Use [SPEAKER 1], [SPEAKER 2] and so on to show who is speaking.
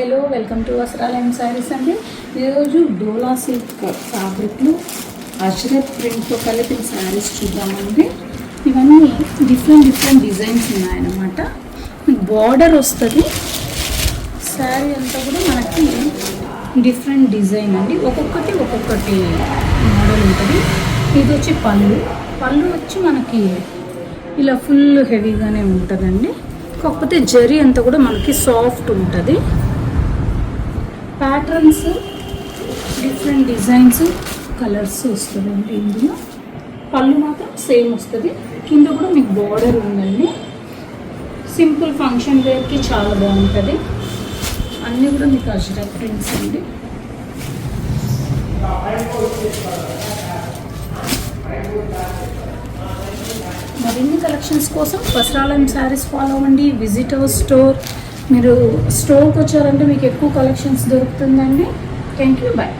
[SPEAKER 1] Hello, welcome to వస్త్రాలయం saris అండి. ఈరోజు డోలా silk ఫ్యాబ్రిక్లు ajrak ప్రింట్తో కలిపిన శారీస్ చూద్దామండి. ఇవన్నీ డిఫరెంట్ డిజైన్స్ ఉన్నాయన్నమాట. బార్డర్ వస్తుంది, శారీ అంతా కూడా మనకి డిఫరెంట్ డిజైన్ అండి. ఒక్కొక్కటి మోడల్ ఉంటుంది. ఇది వచ్చి పళ్ళు వచ్చి మనకి ఇలా ఫుల్ హెవీగానే ఉంటుందండి. కాకపోతే జరీ అంతా కూడా మనకి సాఫ్ట్ ఉంటుంది. ప్యాటర్న్స్ డిఫరెంట్ డిజైన్స్ కలర్స్ వస్తుందండి. ఇందులో పళ్ళు మాత్రం సేమ్ వస్తుంది. కింద కూడా మీకు బార్డర్ ఉందండి. సింపుల్ ఫంక్షన్ వేర్కి చాలా బాగుంటుంది. అన్నీ కూడా మీకు అజ్రక్ ప్రింట్స్ అండి. మరిన్ని కలెక్షన్స్ కోసం వస్త్రాలయం శారీస్ ఫాలో అవ్వండి. Visit our store. మీరు స్టోర్కి వచ్చారంటే మీకు ఎక్కువ కలెక్షన్స్ దొరుకుతుందండి. Thank you, bye.